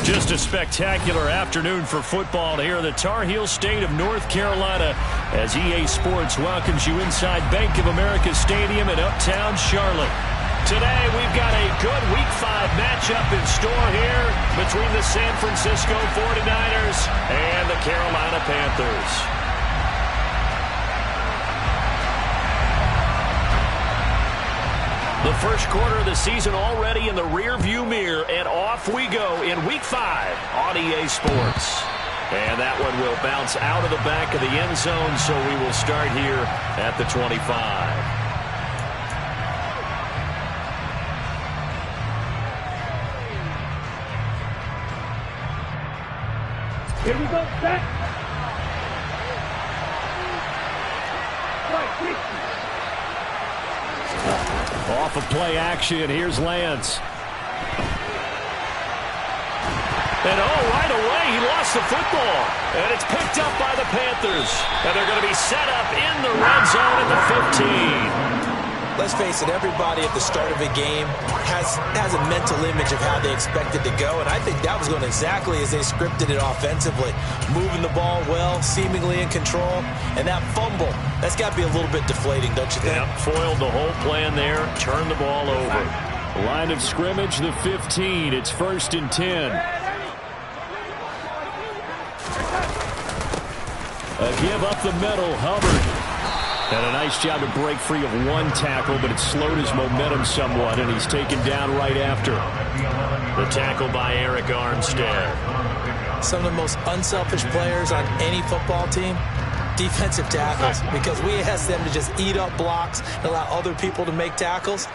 Just a spectacular afternoon for football here in the Tar Heel state of North Carolina as EA Sports welcomes you inside Bank of America Stadium in uptown Charlotte. Today we've got a good Week 5 matchup in store here between the San Francisco 49ers and the Carolina Panthers. The first quarter of the season already in the rear-view mirror, and off we go in Week 5 on EA Sports. And that one will bounce out of the back of the end zone, so we will start here at the 25. Here we go, set. Right, off of play action, here's Lance. And right away, he lost the football. And it's picked up by the Panthers. And they're going to be set up in the red zone at the 15. Let's face it, everybody at the start of a game has a mental image of how they expect it to go, and I think that was going exactly as they scripted it offensively. Moving the ball well, seemingly in control, and that fumble, that's got to be a little bit deflating, don't you think? Yeah, foiled the whole plan there, turned the ball over. Line of scrimmage, the 15. It's 1st and 10. A give up the middle, Hubbard. And a nice job to break free of one tackle, but it slowed his momentum somewhat, and he's taken down right after. The tackle by Eric Armstead. Some of the most unselfish players on any football team, defensive tackles, because we ask them to just eat up blocks and allow other people to make tackles.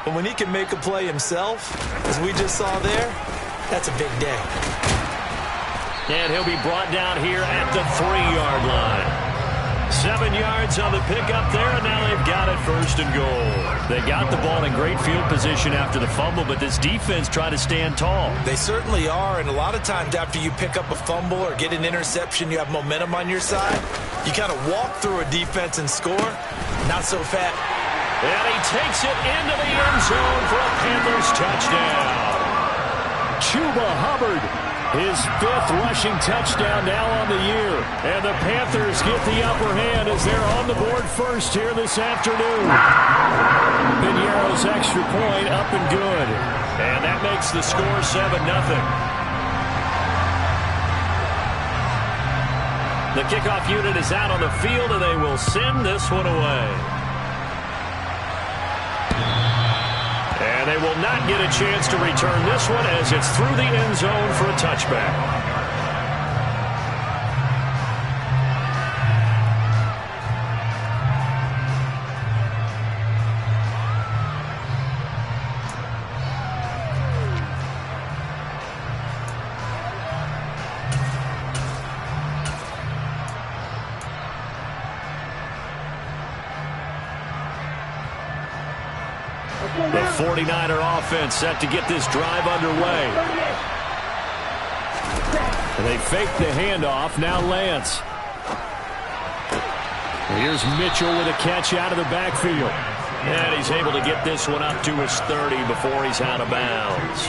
But when he can make a play himself, as we just saw there, that's a big day. And he'll be brought down here at the 3-yard line. 7 yards on the pickup there, and now they've got it 1st and goal. They got the ball in great field position after the fumble, but this defense tried to stand tall. They certainly are, and a lot of times after you pick up a fumble or get an interception, you have momentum on your side. You kind of walk through a defense and score. Not so fast. And he takes it into the end zone for a Panthers touchdown. Chuba Hubbard. His 5th rushing touchdown now on the year. And the Panthers get the upper hand as they're on the board first here this afternoon. Piñeiro's extra point up and good. And that makes the score 7-0. The kickoff unit is out on the field, and they will send this one away. And they will not get a chance to return this one as it's through the end zone for a touchback. The 49er offense set to get this drive underway. And they fake the handoff. Now Lance. Here's Mitchell with a catch out of the backfield. And he's able to get this one up to his 30 before he's out of bounds.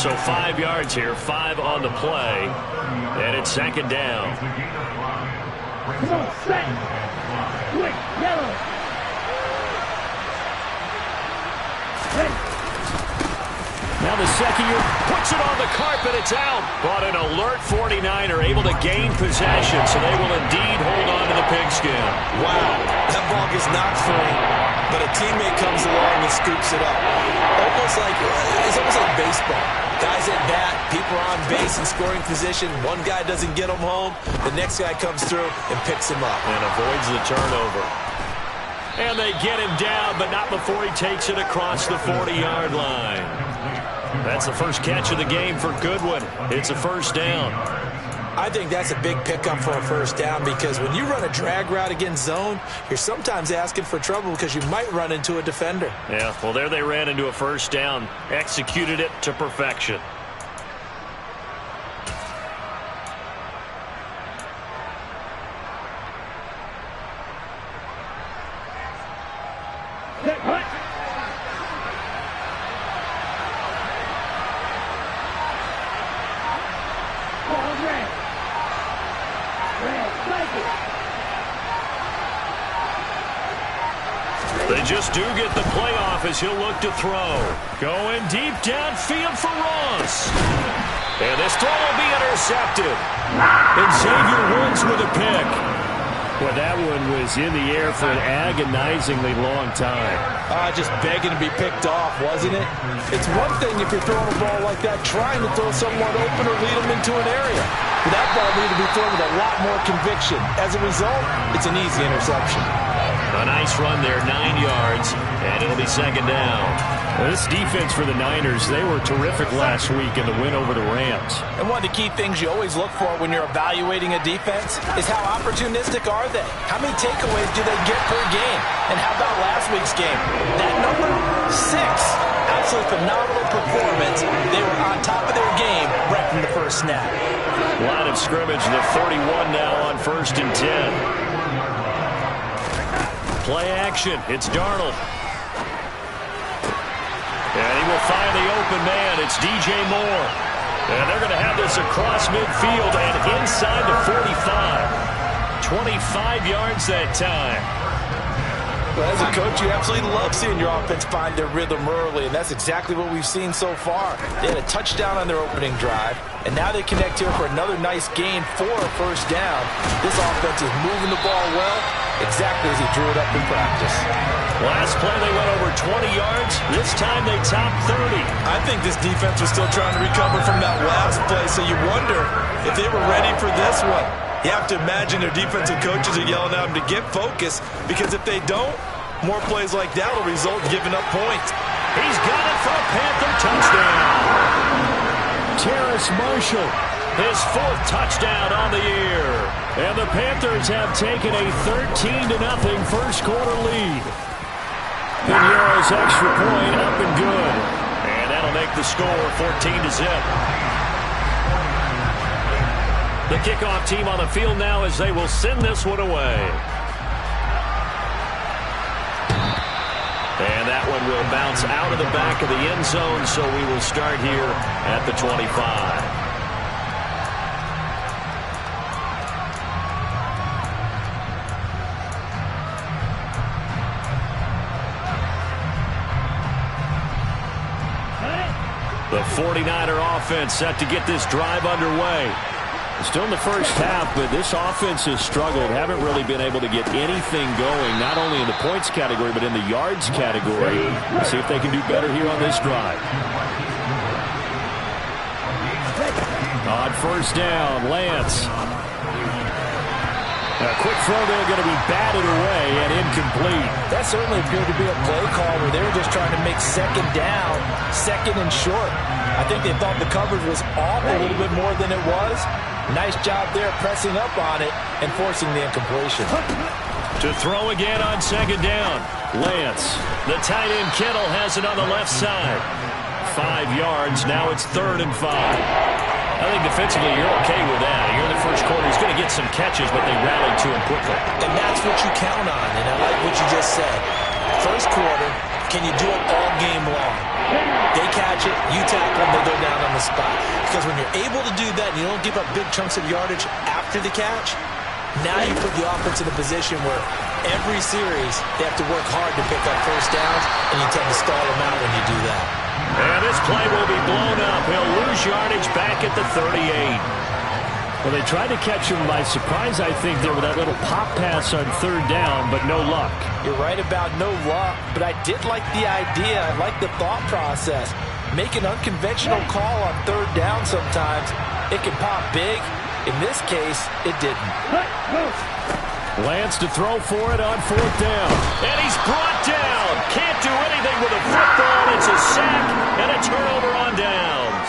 So 5 yards here, 5 on the play. And it's 2nd down. Come on, set. Quick, yellow. Now the second year puts it on the carpet. It's out. But an alert 49er able to gain possession, so they will indeed hold on to the pigskin. Wow, that ball gets knocked free, but a teammate comes along and scoops it up. It's almost like baseball. Guys at bat, people are on base in scoring position. One guy doesn't get them home. The next guy comes through and picks him up. And avoids the turnover. And they get him down, but not before he takes it across the 40-yard line. That's the first catch of the game for Goodwin. It's a 1st down. I think that's a big pickup for a 1st down because when you run a drag route against zone, you're sometimes asking for trouble because you might run into a defender. Yeah, well, there they ran into a 1st down. Executed it to perfection. They just do get the playoff as he'll look to throw. Going deep downfield for Ross. And this throw will be intercepted. And Xavier Woods with a pick. Well, that one was in the air for an agonizingly long time. Just begging to be picked off, wasn't it? It's one thing if you're throwing a ball like that, trying to throw someone open or lead them into an area. But that ball needed to be thrown with a lot more conviction. As a result, it's an easy interception. A nice run there, 9 yards, and it'll be second down. Well, this defense for the Niners, they were terrific last week in the win over the Rams. And one of the key things you always look for when you're evaluating a defense is how opportunistic are they? How many takeaways do they get per game? And how about last week's game? That number, 6. Absolutely phenomenal performance. They were on top of their game right from the first snap. Line of scrimmage, the 31 now on 1st and 10. Play action. It's Darnold. And he will find the open man. It's DJ Moore. And they're going to have this across midfield and inside the 45. 25 yards that time. Well, as a coach, you absolutely love seeing your offense find their rhythm early, and that's exactly what we've seen so far. They had a touchdown on their opening drive, and now they connect here for another nice gain for a first down. This offense is moving the ball well, exactly as he drew it up in practice. Last play, they went over 20 yards. This time, they topped 30. I think this defense was still trying to recover from that last play, so you wonder if they were ready for this one. You have to imagine their defensive coaches are yelling at them to get focused, because if they don't, more plays like that will result in giving up points. He's got it for a Panther touchdown. Terrace Marshall, his 4th touchdown on the year. And the Panthers have taken a 13-0 first quarter lead. Pinheiro's extra point up and good. And that'll make the score 14-0. The kickoff team on the field now as they will send this one away. And that one will bounce out of the back of the end zone, so we will start here at the 25. The 49er offense set to get this drive underway. Still in the first half, but this offense has struggled. Haven't really been able to get anything going, not only in the points category, but in the yards category. Let's see if they can do better here on this drive. On first down, Lance. A quick throw there, going to be batted away and incomplete. That certainly appeared to be a play call where they were just trying to make second down, second and short. I think they thought the coverage was off a little bit more than it was. Nice job there pressing up on it and forcing the incompletion. To throw again on second down, Lance. The tight end Kittle has it on the left side. 5 yards, now it's 3rd and 5. I think defensively you're okay with that. You're in the first quarter. He's going to get some catches, but they rallied to him quickly. And that's what you count on, and I like what you just said. First quarter, can you do it all game long? They catch it, you tackle them, they go down on the spot. Because when you're able to do that and you don't give up big chunks of yardage after the catch, now you put the offense in a position where every series they have to work hard to pick up first downs, and you tend to stall them out when you do that. And this play will be blown up. He'll lose yardage back at the 38. Well, they tried to catch him by surprise, I think, there with that little pop pass on 3rd down, but no luck. You're right about no luck, but I did like the idea. I like the thought process. Make an unconventional call on 3rd down sometimes. It can pop big. In this case, it didn't. Lance to throw for it on 4th down. And he's brought down. Can't do anything with a football. It's a sack and a turnover on downs.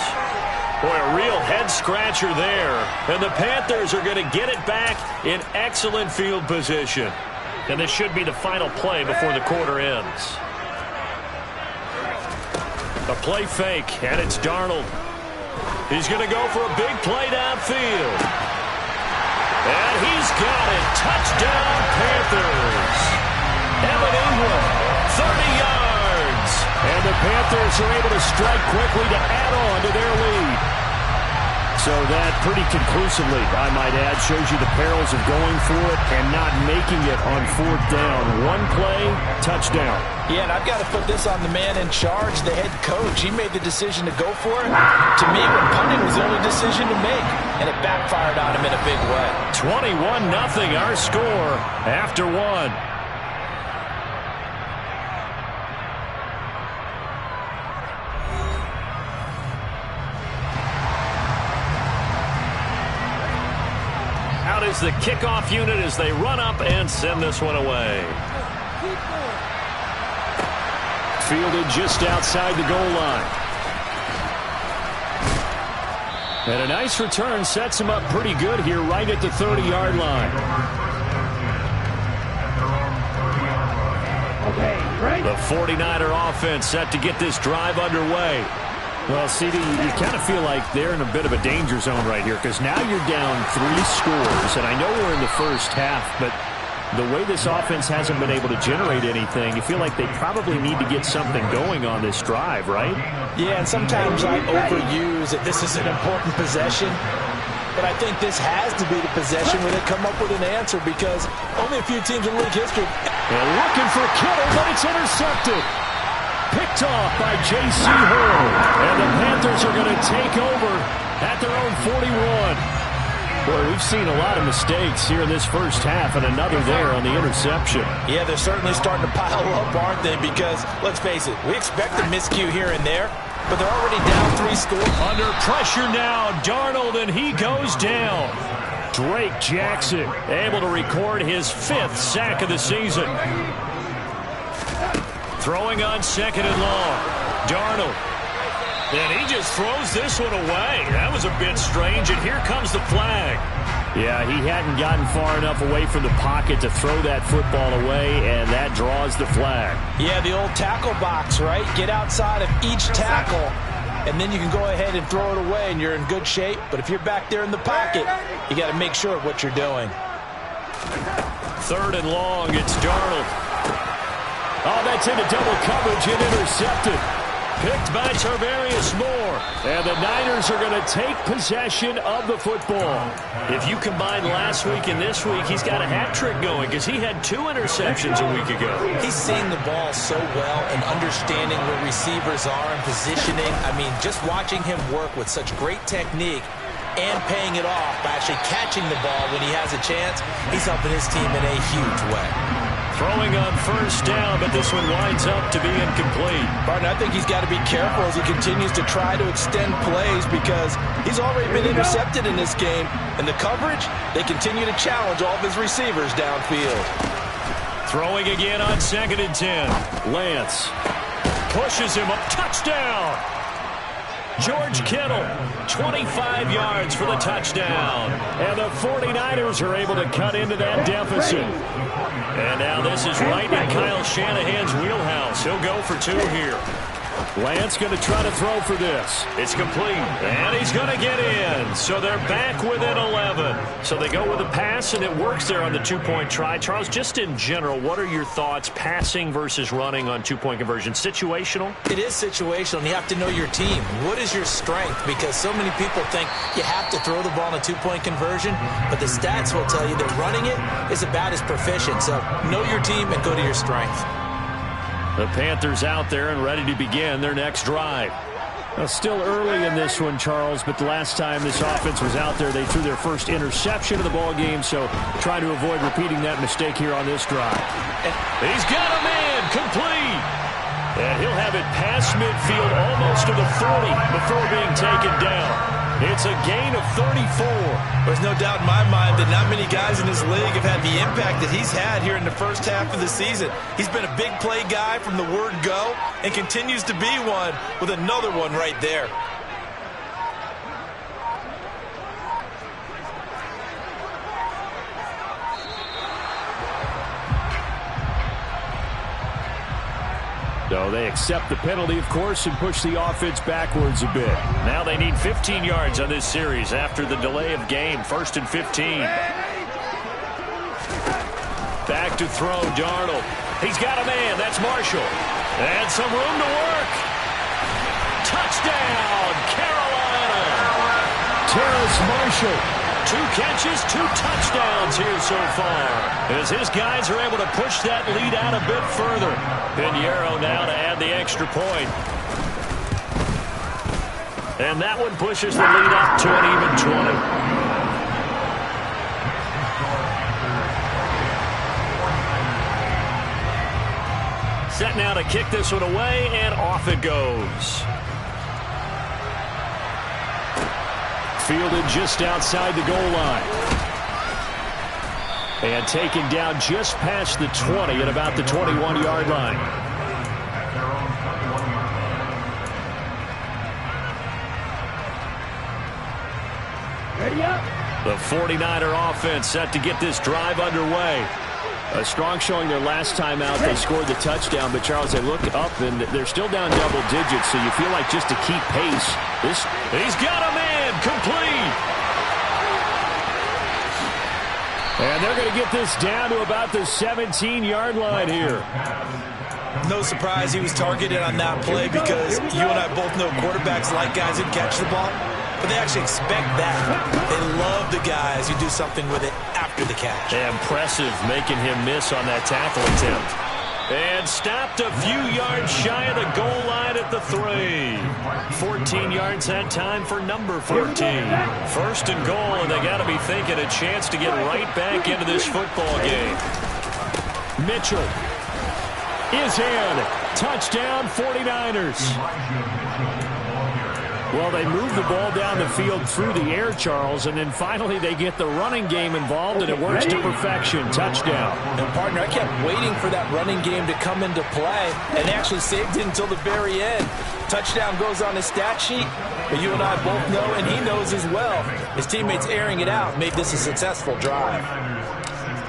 Boy, a real head-scratcher there. And the Panthers are going to get it back in excellent field position. And this should be the final play before the quarter ends. A play fake, and it's Darnold. He's going to go for a big play downfield. And he's got it. Touchdown, Panthers. Evan Ingram, 30 yards. And the Panthers are able to strike quickly to add on to their lead. So that pretty conclusively, I might add, shows you the perils of going for it and not making it on fourth down. One play, touchdown. Yeah, and I've got to put this on the man in charge, the head coach. He made the decision to go for it. To me, when punting was the only decision to make, and it backfired on him in a big way. 21-0 our score after one. Out is the kickoff unit as they run up and send this one away. Fielded just outside the goal line. And a nice return sets him up pretty good here right at the 30-yard line. The 49er offense set to get this drive underway. Well, CD, you kind of feel like they're in a bit of a danger zone right here because now you're down 3 scores, and I know we're in the first half, but the way this offense hasn't been able to generate anything, you feel like they probably need to get something going on this drive, right? Yeah, and sometimes I overuse that this is an important possession, but I think this has to be the possession where they come up with an answer because only a few teams in league history. They're looking for Kittle, but it's intercepted. Picked off by J.C. Horn. And the Panthers are going to take over at their own 41. Boy, we've seen a lot of mistakes here in this first half, and another there on the interception. Yeah, they're certainly starting to pile up, aren't they? Because, let's face it, we expect a miscue here and there, but they're already down 3 scores. Under pressure now, Darnold, and he goes down. Drake Jackson able to record his 5th sack of the season. Throwing on second and long. Darnold. And he just throws this one away. That was a bit strange, and here comes the flag. Yeah, he hadn't gotten far enough away from the pocket to throw that football away, and that draws the flag. Yeah, the old tackle box, right? Get outside of each tackle, and then you can go ahead and throw it away, and you're in good shape. But if you're back there in the pocket, you got to make sure of what you're doing. 3rd and long, it's Darnold. Oh, that's into double coverage and intercepted. Picked by Tarvarius Moore. And the Niners are going to take possession of the football. If you combine last week and this week, he's got a hat trick going because he had 2 interceptions a week ago. He's seeing the ball so well and understanding where receivers are and positioning. I mean, just watching him work with such great technique and paying it off by actually catching the ball when he has a chance, he's helping his team in a huge way. Throwing on first down, but this one winds up to be incomplete. Barton, I think he's got to be careful as he continues to try to extend plays because he's already been intercepted in this game. And the coverage, they continue to challenge all of his receivers downfield. Throwing again on 2nd and 10. Lance pushes him up. Touchdown! George Kittle, 25 yards for the touchdown. And the 49ers are able to cut into that deficit. And now this is right in Kyle Shanahan's wheelhouse. He'll go for 2 here. Lance going to try to throw for this. It's complete, and he's going to get in. So they're back within 11. So they go with a pass, and it works there on the 2-point try. Charles, just in general, what are your thoughts passing versus running on 2-point conversion? Situational? It is situational, and you have to know your team. What is your strength? Because so many people think you have to throw the ball in a 2-point conversion, but the stats will tell you that running it is about as proficient. So know your team and go to your strength. The Panthers out there and ready to begin their next drive. Well, still early in this one, Charles, but the last time this offense was out there, they threw their first interception of the ball game, so try to avoid repeating that mistake here on this drive. He's got a man, complete. And he'll have it past midfield almost to the 40 before being taken down. It's a gain of 34. There's no doubt in my mind that not many guys in this league have had the impact that he's had here in the first half of the season. He's been a big play guy from the word go and continues to be one with another one right there. So they accept the penalty, of course, and push the offense backwards a bit. Now they need 15 yards on this series after the delay of game. 1st and 15. Back to throw, Darnold. He's got a man. That's Marshall. And some room to work. Touchdown, Carolina. Terrace Marshall. 2 catches, 2 touchdowns here so far, as his guys are able to push that lead out a bit further. Pinheiro now to add the extra point. And that one pushes the lead up to an even 20. Set now to kick this one away, and off it goes. Fielded just outside the goal line. And taken down just past the 20 at about the 21-yard line. Ready up. The 49er offense set to get this drive underway. A strong showing their last time out. They scored the touchdown, but Charles, they look up and they're still down double digits, so you feel like just to keep pace. He's got a man complete. And they're going to get this down to about the 17-yard line here. No surprise he was targeted on that play, because you and I both know quarterbacks like guys who catch the ball, but they actually expect that. They love the guys who do something with it after the catch. Impressive, making him miss on that tackle attempt. And stopped a few yards shy of the goal line at the 3. 14 yards that time for number 14. First and goal, and they got to be thinking a chance to get right back into this football game. Mitchell is in. Touchdown, 49ers. Well, they move the ball down the field through the air, Charles, and then finally they get the running game involved, and it works to perfection. Touchdown. And, partner, I kept waiting for that running game to come into play, and they actually saved it until the very end. Touchdown goes on his stat sheet, but you and I both know, and he knows as well, his teammates airing it out made this a successful drive.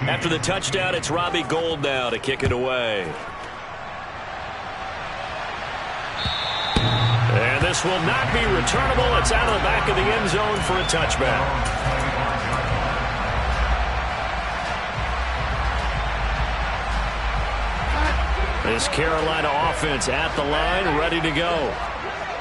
After the touchdown, it's Robbie Gould now to kick it away. And this will not be returnable. It's out of the back of the end zone for a touchback. This Carolina offense at the line, ready to go.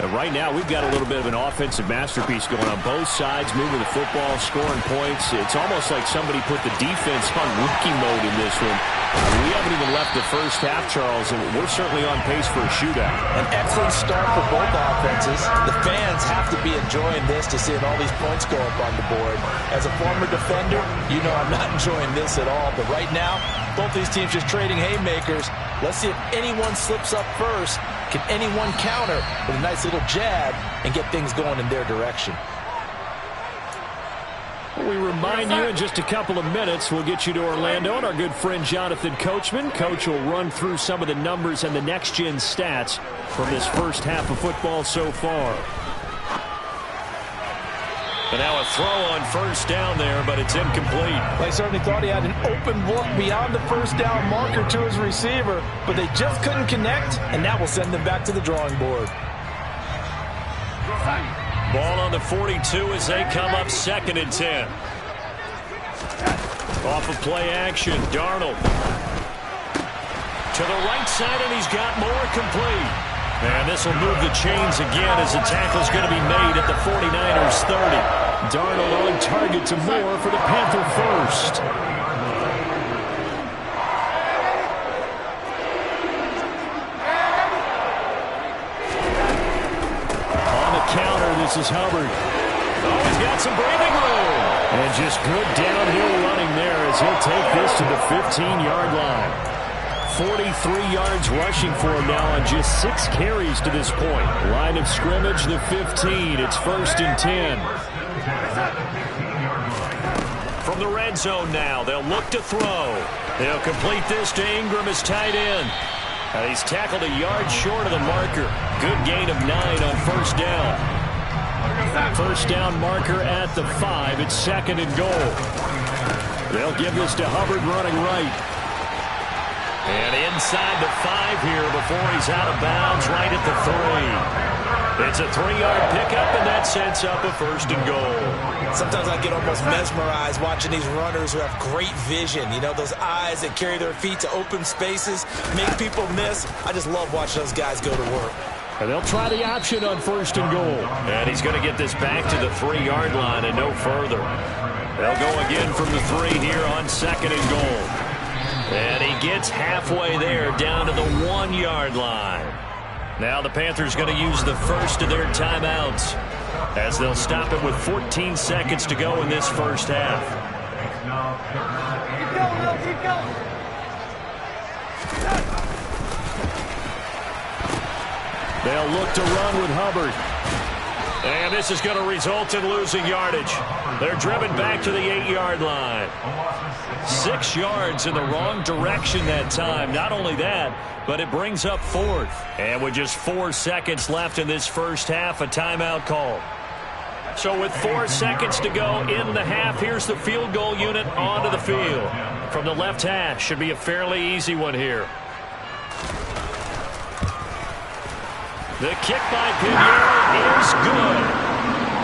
And right now, we've got a little bit of an offensive masterpiece going on both sides, moving the football, scoring points. It's almost like somebody put the defense on rookie mode in this one. We haven't even left the first half, Charles, and we're certainly on pace for a shootout. An excellent start for both offenses. The fans have to be enjoying this to see all these points go up on the board. As a former defender, you know I'm not enjoying this at all. But right now, both these teams just trading haymakers. Let's see if anyone slips up first. Can anyone counter with a nice little jab and get things going in their direction? We remind you in just a couple of minutes we'll get you to Orlando and our good friend Jonathan Coachman. Coach will run through some of the numbers and the next-gen stats from this first half of football so far. And now a throw on first down there, but it's incomplete. They certainly thought he had an open look beyond the first down marker to his receiver, but they just couldn't connect, and that will send them back to the drawing board. Ball on the 42 as they come up 2nd and 10. Off of play action, Darnold. To the right side, and he's got more complete. And this will move the chains again as the tackle's going to be made at the 49ers 30. Darnold on target to Moore for the Panther first. This is Hubbard. Oh, he's got some breathing room. And just good downhill running there as he'll take this to the 15-yard line. 43 yards rushing for him now on just 6 carries to this point. Line of scrimmage, the 15. It's 1st and 10. From the red zone now, they'll look to throw. They'll complete this to Ingram as tight end. He's tackled a yard short of the marker. Good gain of 9 on first down. First down marker at the 5. It's 2nd and goal. They'll give this to Hubbard running right. And inside the 5 here before he's out of bounds right at the 3. It's a 3-yard pickup, and that sets up a 1st and goal. Sometimes I get almost mesmerized watching these runners who have great vision. You know, those eyes that carry their feet to open spaces, make people miss. I just love watching those guys go to work. And they'll try the option on 1st and goal. And he's going to get this back to the 3-yard line and no further. They'll go again from the 3 here on 2nd and goal. And he gets halfway there down to the 1-yard line. Now the Panthers going to use the first of their timeouts as they'll stop it with 14 seconds to go in this first half. Keep going. They'll look to run with Hubbard. And this is going to result in losing yardage. They're driven back to the 8-yard line. 6 yards in the wrong direction that time. Not only that, but it brings up 4th. And with just 4 seconds left in this first half, a timeout call. So with 4 seconds to go in the half, here's the field goal unit onto the field. From the left hash, should be a fairly easy one here. The kick by Pinheiro is good.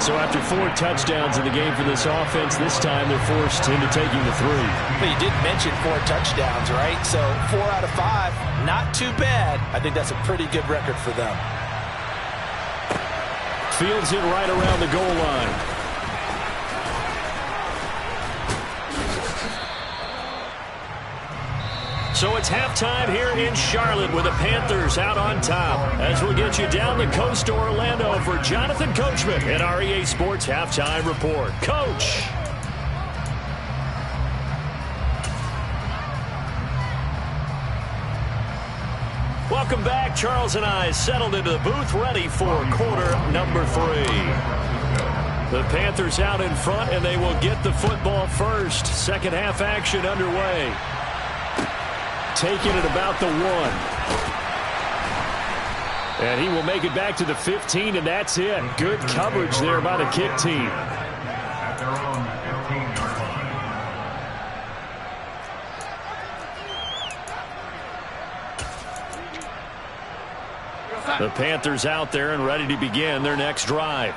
So after 4 touchdowns in the game for this offense, this time they're forced into taking the 3. But you did mention 4 touchdowns, right? So 4 out of 5, not too bad. I think that's a pretty good record for them. Fields it right around the goal line. So it's halftime here in Charlotte with the Panthers out on top. As we'll get you down the coast to Orlando for Jonathan Coachman in our EA Sports Halftime Report. Coach! Welcome back. Charles and I settled into the booth ready for quarter number 3. The Panthers out in front, and they will get the football first. Second half action underway. Taking it about the 1. And he will make it back to the 15, and that's it. Good coverage there by the kick team. The Panthers out there and ready to begin their next drive.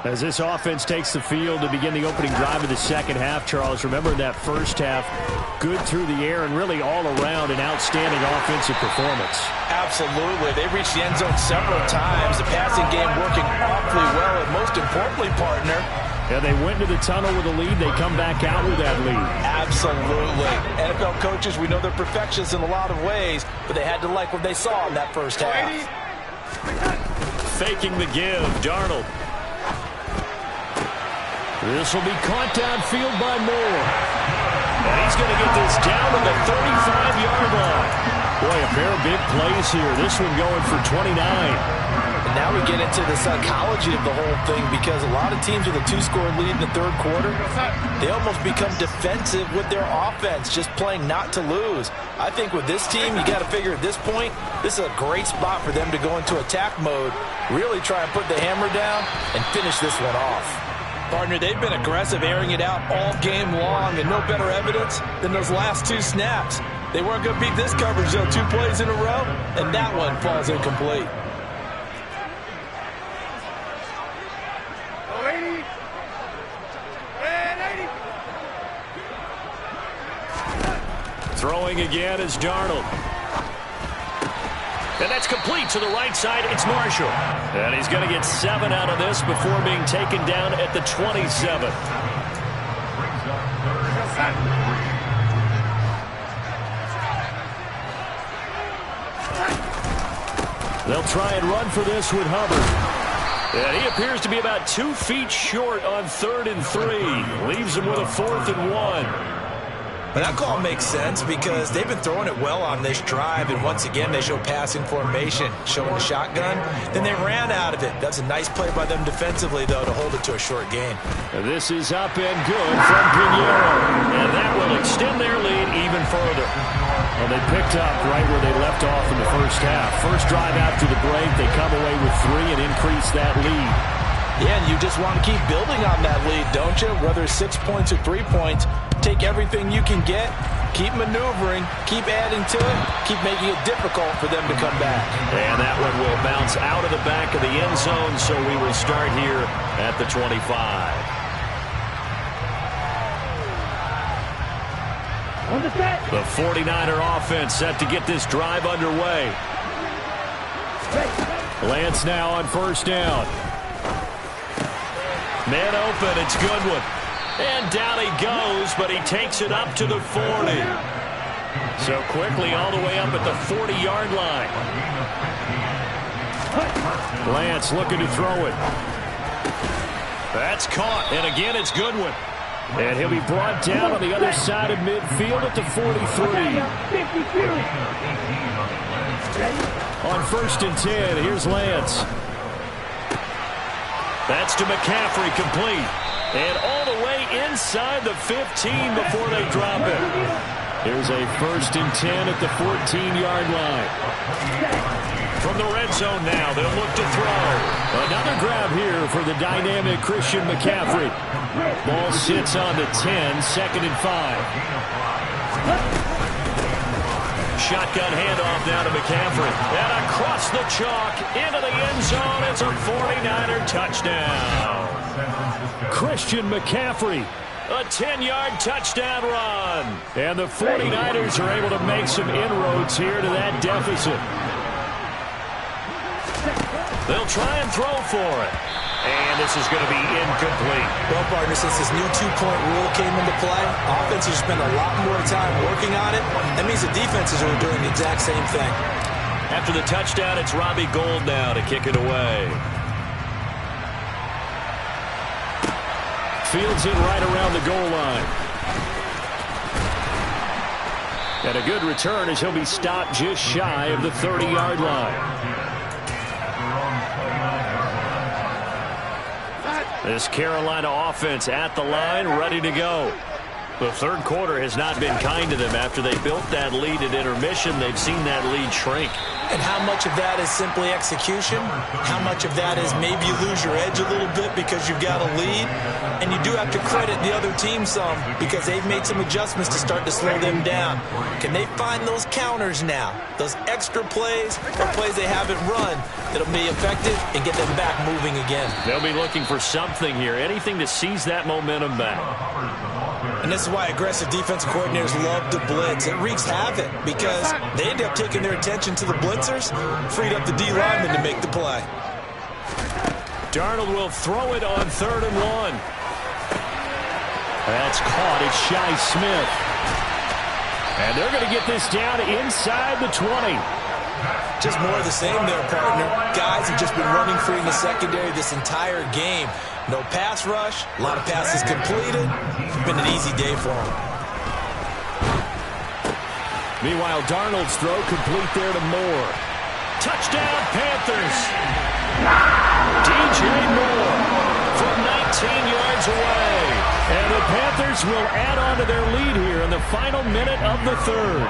As this offense takes the field to begin the opening drive of the second half, Charles, remember in that first half, good through the air and really all around an outstanding offensive performance. Absolutely. They reached the end zone several times. The passing game working awfully well, and most importantly, partner, yeah, they went to the tunnel with a lead. They come back out with that lead. Absolutely. NFL coaches, we know they're perfectionists in a lot of ways, but they had to like what they saw in that first half. Faking the give, Darnold. This will be caught downfield by Moore. And he's going to get this down to the 35-yard line. Boy, a pair of big plays here. This one going for 29. And now we get into the psychology of the whole thing, because a lot of teams with a 2-score lead in the third quarter, they almost become defensive with their offense, just playing not to lose. I think with this team, you got to figure at this point, this is a great spot for them to go into attack mode, really try and put the hammer down and finish this one off. Partner, they've been aggressive, airing it out all game long, and no better evidence than those last 2 snaps. They weren't going to beat this coverage, though, 2 plays in a row, and that one falls incomplete. Throwing again is Darnold. And that's complete to the right side. It's Marshall. And he's going to get 7 out of this before being taken down at the 27. They'll try and run for this with Hubbard. And he appears to be about 2 feet short on 3rd and 3. Leaves him with a 4th and 1. And that call makes sense because they've been throwing it well on this drive, and once again they show passing formation, showing the shotgun. Then they ran out of it. That's a nice play by them defensively, though, to hold it to a short gain. And this is up and good from Pinheiro. And that will extend their lead even further. Well, they picked up right where they left off in the first half. First drive after the break, they come away with 3 and increase that lead. Yeah, and you just want to keep building on that lead, don't you? Whether it's 6 points or 3 points, take everything you can get, keep maneuvering, keep adding to it, keep making it difficult for them to come back. And that one will bounce out of the back of the end zone, so we will start here at the 25. The 49er offense set to get this drive underway. Lance now on first down. Man open, it's Goodwin. And down he goes, but he takes it up to the 40. So quickly all the way up at the 40-yard line. Lance looking to throw it. That's caught, and again it's Goodwin. And he'll be brought down on the other side of midfield at the 43. On first and 10, here's Lance. That's to McCaffrey, complete. And all the way inside the 15 before they drop it. Here's a first and 10 at the 14-yard line. From the red zone now, they'll look to throw. Another grab here for the dynamic Christian McCaffrey. Ball sits on the 10, second and 5. Shotgun handoff now to McCaffrey. And across the chalk into the end zone. It's a 49er touchdown. Christian McCaffrey. A 10-yard touchdown run. And the 49ers are able to make some inroads here to that deficit. They'll try and throw for it. And this is going to be incomplete. Well, partner, since this new two-point rule came into play, offenses spend a lot more time working on it. That means the defenses are doing the exact same thing. After the touchdown, it's Robbie Gould now to kick it away. Fields it right around the goal line. And a good return as he'll be stopped just shy of the 30-yard line. This Carolina offense at the line, ready to go. The third quarter has not been kind to them. After they built that lead at intermission, they've seen that lead shrink. And how much of that is simply execution? How much of that is maybe you lose your edge a little bit because you've got a lead? And you do have to credit the other team some because they've made some adjustments to start to slow them down. Can they find those counters now? Those extra plays or plays they haven't run that'll be effective and get them back moving again? They'll be looking for something here, anything to seize that momentum back. And this is why aggressive defensive coordinators love to blitz. It wreaks havoc because they end up taking their attention to the blitzers, freed up the D lineman to make the play. Darnold will throw it on 3rd and 1. That's caught. It's Shi Smith. And they're going to get this down inside the 20. Just more of the same there, partner. Guys have just been running free in the secondary this entire game. No pass rush, a lot of passes completed. It's been an easy day for them. Meanwhile, Darnold's throw complete there to Moore. Touchdown, Panthers. DJ Moore from 19 yards away. And the Panthers will add on to their lead here in the final minute of the third.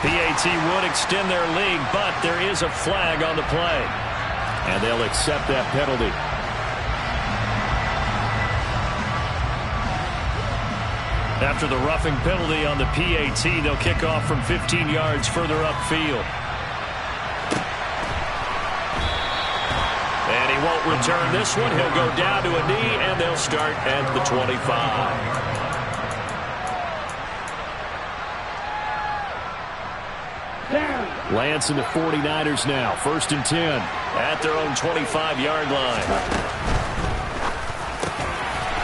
PAT would extend their lead, but there is a flag on the play. And they'll accept that penalty. After the roughing penalty on the PAT, they'll kick off from 15 yards further upfield. And he won't return this one. He'll go down to a knee, and they'll start at the 25. Lance and the 49ers now. 1st and 10. At their own 25-yard line.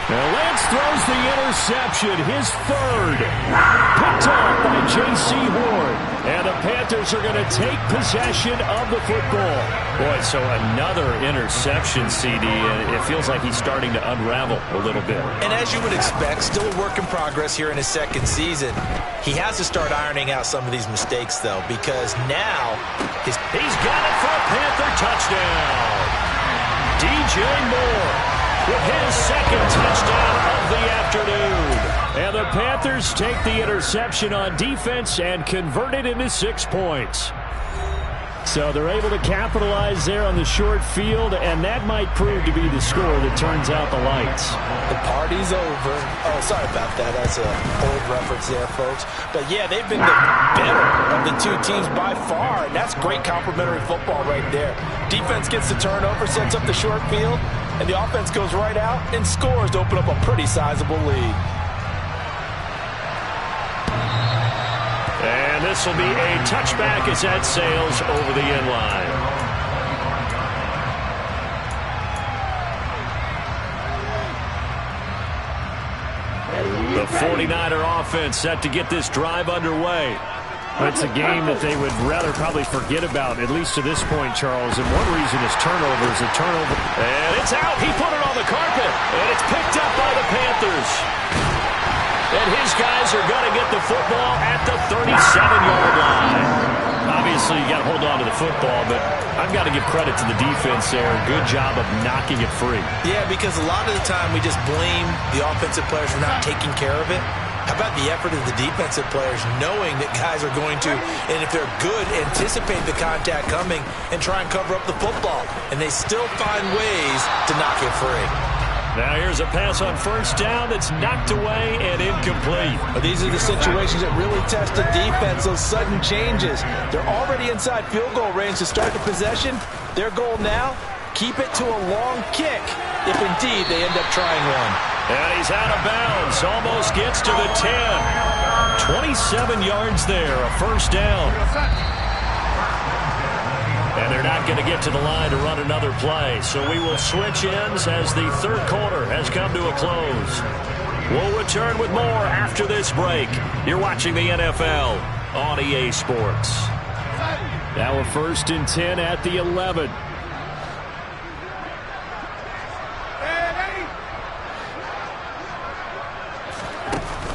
Now Lance throws the interception. His 3rd. Picked off by J.C. Horn. And the Panthers are going to take possession of the football. Boy, so another interception, CD. And it feels like he's starting to unravel a little bit. And as you would expect, still a work in progress here in his second season. He has to start ironing out some of these mistakes, though, because now he's got it for a Panther touchdown. DJ Moore with his second touchdown of the afternoon. And the Panthers take the interception on defense and convert it into 6 points. So they're able to capitalize there on the short field, and that might prove to be the score that turns out the lights. The party's over. Oh, sorry about that. That's an old reference there, folks. But, yeah, they've been the better of the two teams by far, and that's great complementary football right there. Defense gets the turnover, sets up the short field, and the offense goes right out and scores to open up a pretty sizable lead. And this will be a touchback as that sails over the end line. The 49er offense set to get this drive underway. It's a game that they would rather probably forget about, at least to this point, Charles. And one reason is turnovers. A turnover. And it's out. He put it on the carpet. And it's picked up by the Panthers. And his guys are going to get the football at the 37-yard line. Obviously, you got to hold on to the football, but I've got to give credit to the defense there. Good job of knocking it free. Yeah, because a lot of the time we just blame the offensive players for not taking care of it. How about the effort of the defensive players knowing that guys are going to, and if they're good, anticipate the contact coming and try and cover up the football. And they still find ways to knock it free. Now here's a pass on first down that's knocked away and incomplete. These are the situations that really test the defense, those sudden changes. They're already inside field goal range to start the possession. Their goal now, keep it to a long kick if indeed they end up trying one. And he's out of bounds, almost gets to the 10. 27 yards there, a first down. And they're not going to get to the line to run another play. So we will switch ends as the third quarter has come to a close. We'll return with more after this break. You're watching the NFL on EA Sports. Now a 1st and 10 at the 11.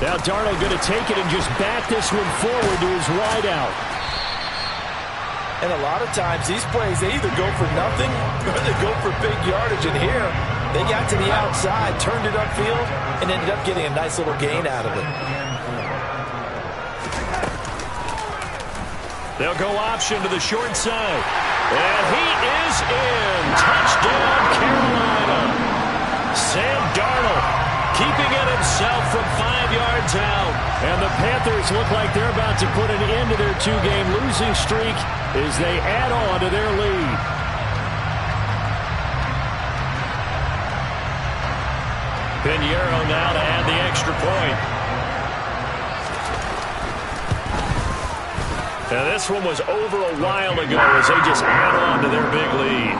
Now Darnold going to take it and just back this one forward to his wideout. And a lot of times these plays, they either go for nothing or they go for big yardage. And here, they got to the outside, turned it upfield, and ended up getting a nice little gain out of it. They'll go option to the short side. And he is in. Touchdown, Carolina. Sam Darnold keeping it himself from 5 yards out. And the Panthers look like they're about to put an end to their 2-game losing streak as they add on to their lead. Pinheiro now to add the extra point. Now this one was over a while ago as they just add on to their big lead.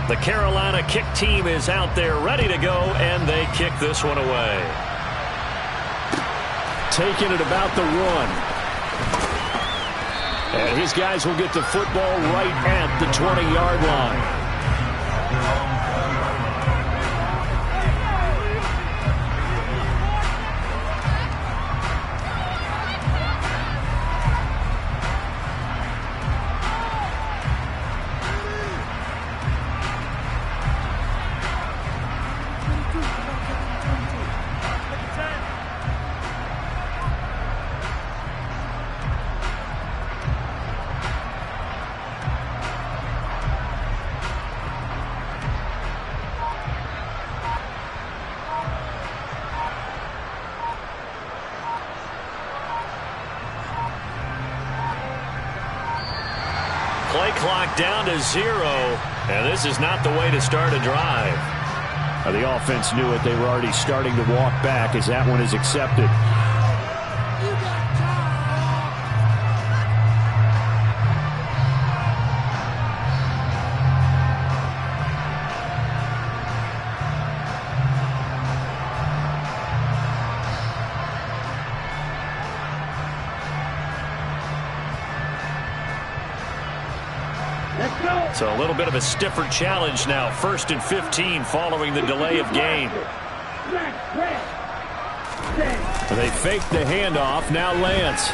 The Carolina kick team is out there ready to go, and they kick this one away. Taking it about the 1. And his guys will get the football right at the 20-yard line. Play clock down to 0, and this is not the way to start a drive. The offense knew it. They were already starting to walk back as that one is accepted. So a little bit of a stiffer challenge now. 1st and 15 following the delay of game. They faked the handoff. Now Lance.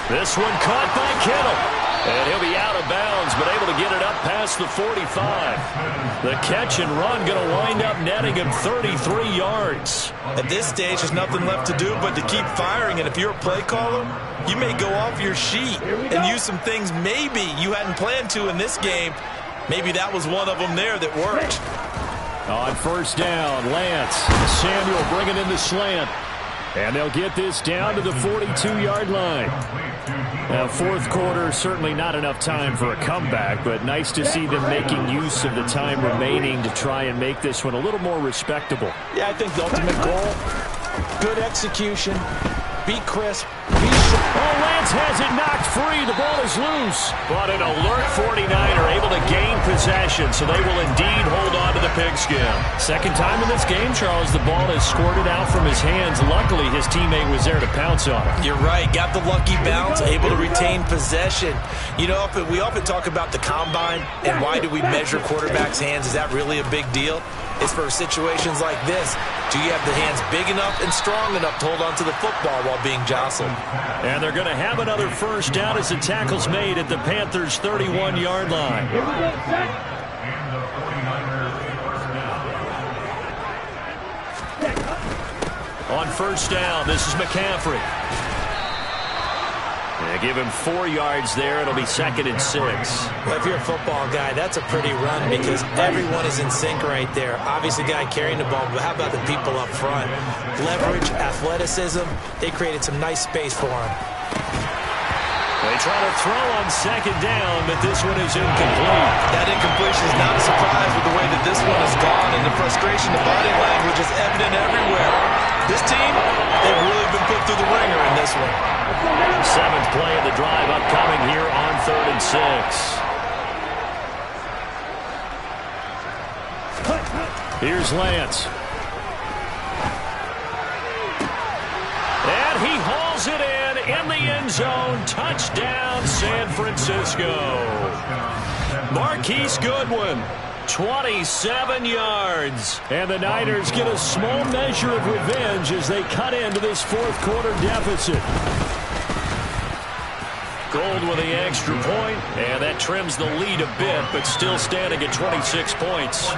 This one caught by Kittle. And he'll be out of bounds, but able to get it up past the 45. The catch and run going to wind up netting him 33 yards. At this stage, there's nothing left to do but to keep firing. And if you're a play caller, you may go off your sheet and use some things maybe you hadn't planned to in this game. Maybe that was one of them there that worked. On first down, Lance. Samuel bringing in the slant. And they'll get this down to the 42-yard line. Now, fourth quarter, certainly not enough time for a comeback, but nice to see them making use of the time remaining to try and make this one a little more respectable. Yeah, I think the ultimate goal, good execution, be crisp, be sharp. Oh, Lance has it knocked free. The ball is loose. But an alert 49er able to gain possession, so they will indeed hold on to the pigskin. Second time in this game, Charles, the ball has squirted out from his hands. Luckily, his teammate was there to pounce on it. You're right. Got the lucky bounce, able to retain possession. You know, we often talk about the combine and why do we measure quarterbacks' hands. Is that really a big deal? It's for situations like this. Do you have the hands big enough and strong enough to hold on to the football while being jostled? And they're going to have another first down as the tackle's made at the Panthers' 31-yard line. On first down, this is McCaffrey. They give him 4 yards there. It'll be 2nd and 6. Well, if you're a football guy, that's a pretty run because everyone is in sync right there. Obviously, the guy carrying the ball, but how about the people up front? Leverage, athleticism, they created some nice space for him. They try to throw on 2nd down, but this one is incomplete. That incompletion is not a surprise with the way that this one has gone, and the frustration, the body language is evident everywhere. This team, they've really been put through the ringer in this one. 7th play of the drive upcoming here on 3rd and 6. Here's Lance. And he hauls it in the end zone. Touchdown, San Francisco. Marquise Goodwin, 27 yards. And the Niners get a small measure of revenge as they cut into this fourth quarter deficit. Gold with the extra point, and that trims the lead a bit, but still standing at 26 points.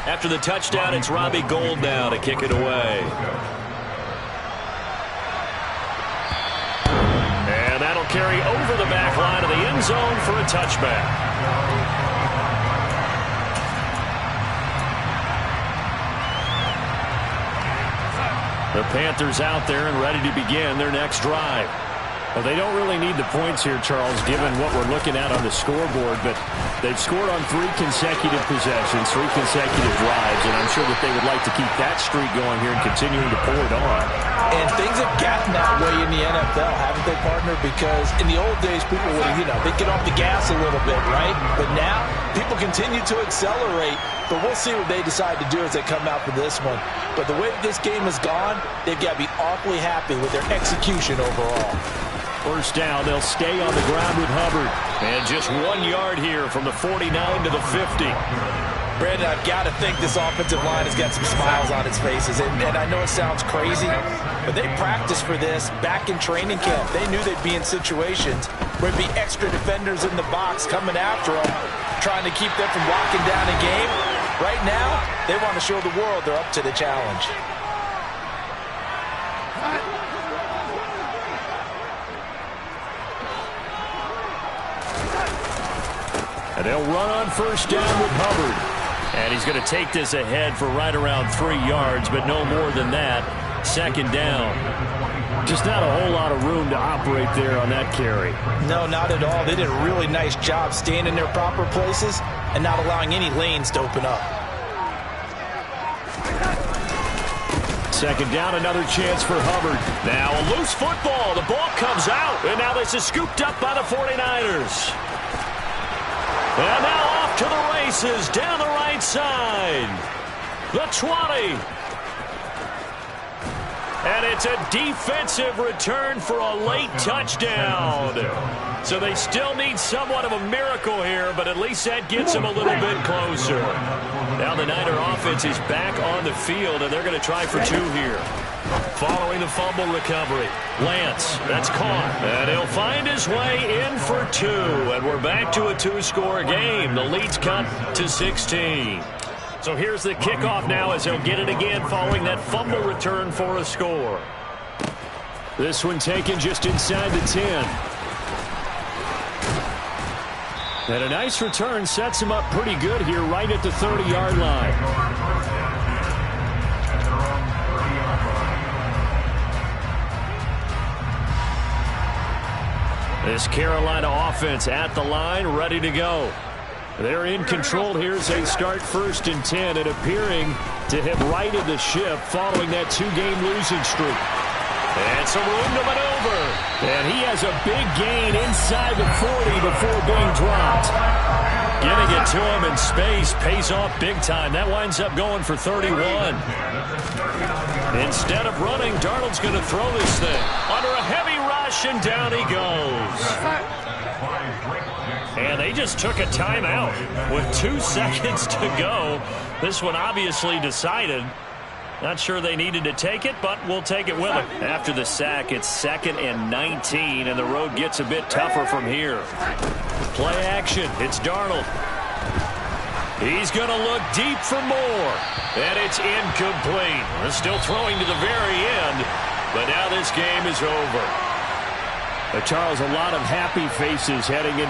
After the touchdown, it's Robbie Gould now to kick it away. And that'll carry over the back line of the end zone for a touchback. The Panthers out there and ready to begin their next drive. Well, they don't really need the points here, Charles, given what we're looking at on the scoreboard, but they've scored on 3 consecutive possessions, 3 consecutive drives, and I'm sure that they would like to keep that streak going here and continuing to pour it on. And things have gotten that way in the NFL, haven't they, partner? Because in the old days, people would, they'd get off the gas a little bit, right? But now, people continue to accelerate, but we'll see what they decide to do as they come out for this one. But the way this game has gone, they've got to be awfully happy with their execution overall. First down, they'll stay on the ground with Hubbard. And just 1 yard here from the 49 to the 50. Brandon, I've got to think this offensive line has got some smiles on its faces. And I know it sounds crazy, but they practiced for this back in training camp. They knew they'd be in situations where there'd be extra defenders in the box coming after them, trying to keep them from locking down a game. Right now, they want to show the world they're up to the challenge. And they'll run on first down with Hubbard. And he's going to take this ahead for right around 3 yards, but no more than that. 2nd down. Just not a whole lot of room to operate there on that carry. No, not at all. They did a really nice job staying in their proper places and not allowing any lanes to open up. 2nd down, another chance for Hubbard. Now a loose football. The ball comes out, and now this is scooped up by the 49ers. And now off to the races down the right side. The 20. And it's a defensive return for a late touchdown. So they still need somewhat of a miracle here, but at least that gets them a little bit closer. Now the Niner offense is back on the field, and they're going to try for 2 here. Following the fumble recovery, Lance, that's caught. And he'll find his way in for 2. And we're back to a 2-score game. The lead's cut to 16. So here's the kickoff now as he'll get it again following that fumble return for a score. This one taken just inside the 10. And a nice return sets him up pretty good here right at the 30-yard line. This Carolina offense at the line, ready to go. They're in control here as they start 1st and 10 and appearing to have righted the ship following that 2-game losing streak. And some room to maneuver. And he has a big gain inside the 40 before being dropped. Getting it to him in space pays off big time. That winds up going for 31. Instead of running, Darnold's going to throw this thing under a heavy rush, and down he goes. And they just took a timeout with 2 seconds to go. This one obviously decided. Not sure they needed to take it, but we'll take it with them. After the sack, it's 2nd and 19, and the road gets a bit tougher from here. Play action. It's Darnold. He's going to look deep for more, and it's incomplete. They're still throwing to the very end, but now this game is over. Charles, a lot of happy faces heading into